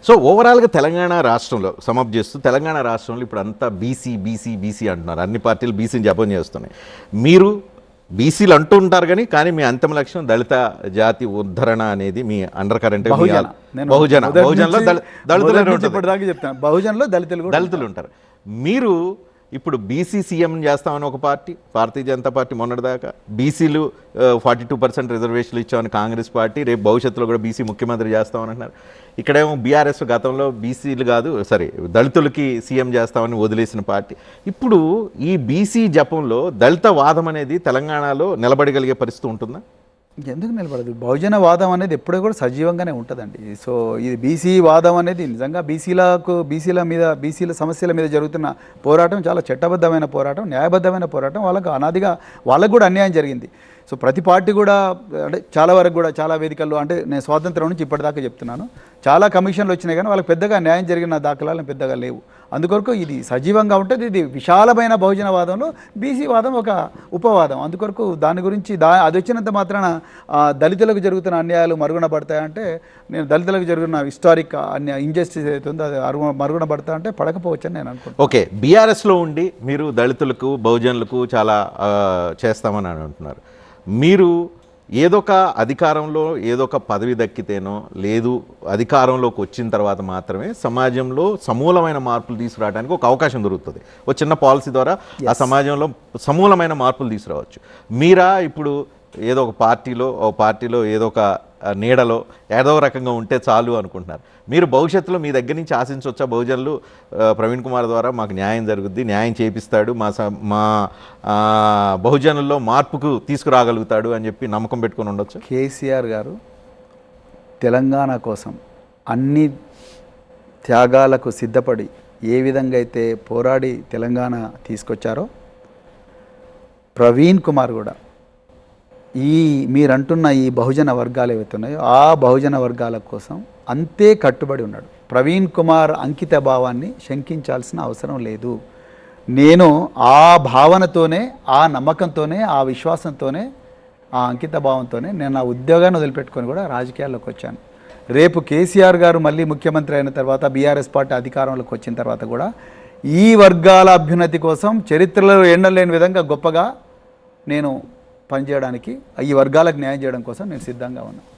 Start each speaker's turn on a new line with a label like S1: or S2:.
S1: So ఓవరాల్గా తెలంగాణ రాష్ట్రంలో sum up చేస్తూ తెలంగాణ రాష్ట్రంలో ఇప్పుడు అంతా బీసీ బీసీ బీసీ అంటున్నారు, అన్ని పార్టీలు బీసీని జపం చేస్తున్నాయి. మీరు బీసీలు అంటూ ఉంటారు కానీ మీ అంతిమ లక్ష్యం దళిత జాతి ఉద్ధరణ అనేది మీ అండర్ కరెంట్. బహుజనలో దళితులు ఉంటారు. మీరు ఇప్పుడు బీసీ సీఎం చేస్తామని ఒక పార్టీ, భారతీయ జనతా పార్టీ మొన్నటిదాకా బీసీలు 42% రిజర్వేషన్లు ఇచ్చామని కాంగ్రెస్ పార్టీ, రేపు భవిష్యత్తులో కూడా బీసీ ముఖ్యమంత్రి చేస్తామని అంటున్నారు. ఇక్కడేమో బీఆర్ఎస్ గతంలో బీసీలు కాదు దళితులకి సీఎం చేస్తామని వదిలేసిన పార్టీ. ఇప్పుడు ఈ బీసీ జపంలో దళిత వాదం అనేది తెలంగాణలో నిలబడగలిగే పరిస్థితి ఉంటుందా?
S2: ఎందుకు నిలబడదు? బహుజన వాదం అనేది ఎప్పుడూ కూడా సజీవంగానే ఉంటుందండి. సో ఇది బీసీ వాదం అనేది నిజంగా బీసీల సమస్యల మీద జరుగుతున్న పోరాటం చాలా చట్టబద్ధమైన పోరాటం, న్యాయబద్ధమైన పోరాటం. వాళ్ళకు అనాదిగా వాళ్ళకు కూడా అన్యాయం జరిగింది. సో ప్రతి పార్టీ కూడా అంటే చాలా వరకు కూడా చాలా వేదికల్లో, అంటే నేను స్వాతంత్రం నుంచి ఇప్పటిదాకా చెప్తున్నాను, చాలా కమిషన్లు వచ్చినాయి కానీ వాళ్ళకి పెద్దగా న్యాయం జరిగిన దాఖలాలు పెద్దగా లేవు. అందుకొరకు ఇది సజీవంగా ఉంటుంది. ఇది విశాలమైన బహుజన వాదంలో బీసీ వాదం ఒక ఉపవాదం. అందుకొరకు దాని గురించి అది వచ్చినంత మాత్రాన దళితులకు జరుగుతున్న అన్యాయాలు మరుగున పడతాయంటే, నేను దళితులకు జరుగుతున్న హిస్టారిక్ ఇంజస్టిస్ అవుతుందో అది మరుగున పడతా అంటే పడకపోవచ్చు అని నేను అనుకుంటున్నాను.
S1: ఓకే, బీఆర్ఎస్లో ఉండి మీరు దళితులకు బహుజనులకు చాలా చేస్తామని అంటున్నారు. మీరు ఏదొక అధికారంలో ఏదొక పదవి దక్కితేనో లేదు, అధికారంలోకి వచ్చిన తర్వాత మాత్రమే సమాజంలో సమూలమైన మార్పులు తీసుకురావడానికి ఒక అవకాశం దొరుకుతుంది. ఒక చిన్న పాలసీ ద్వారా ఆ సమాజంలో సమూలమైన మార్పులు తీసుకురావచ్చు. మీరా ఇప్పుడు ఏదో ఒక పార్టీలో ఏదో ఒక నీడలో ఏదో రకంగా ఉంటే చాలు అనుకుంటున్నారు. మీరు భవిష్యత్తులో మీ దగ్గర నుంచి ఆశించవచ్చా? బహుజనులు ప్రవీణ్ కుమార్ ద్వారా మాకు న్యాయం జరుగుద్ది, న్యాయం చేపిస్తాడు, మా బహుజనుల్లో మార్పుకు తీసుకురాగలుగుతాడు అని చెప్పి నమ్మకం పెట్టుకుని ఉండొచ్చు.
S2: కేసీఆర్ గారు తెలంగాణ కోసం అన్ని త్యాగాలకు సిద్ధపడి ఏ విధంగా అయితే పోరాడి తెలంగాణ తీసుకొచ్చారో, ప్రవీణ్ కుమార్ కూడా మీరంటున్న ఈ బహుజన వర్గాలు ఏవైతే ఉన్నాయో ఆ బహుజన వర్గాల కోసం అంతే కట్టుబడి ఉన్నాడు. ప్రవీణ్ కుమార్ అంకిత భావాన్ని శంకించాల్సిన అవసరం లేదు. నేను ఆ భావనతోనే, ఆ నమ్మకంతోనే, ఆ విశ్వాసంతోనే, ఆ అంకిత భావంతోనే నేను నా ఉద్యోగాన్ని వదిలిపెట్టుకొని కూడా రాజకీయాల్లోకి వచ్చాను. రేపు కేసీఆర్ గారు మళ్ళీ ముఖ్యమంత్రి అయిన తర్వాత, బీఆర్ఎస్ పార్టీ అధికారంలోకి వచ్చిన తర్వాత కూడా ఈ వర్గాల అభ్యున్నతి కోసం చరిత్రలో ఎన్నలేని విధంగా గొప్పగా నేను పనిచేయడానికి, ఈ వర్గాలకు న్యాయం చేయడం కోసం నేను సిద్ధంగా ఉన్నాను.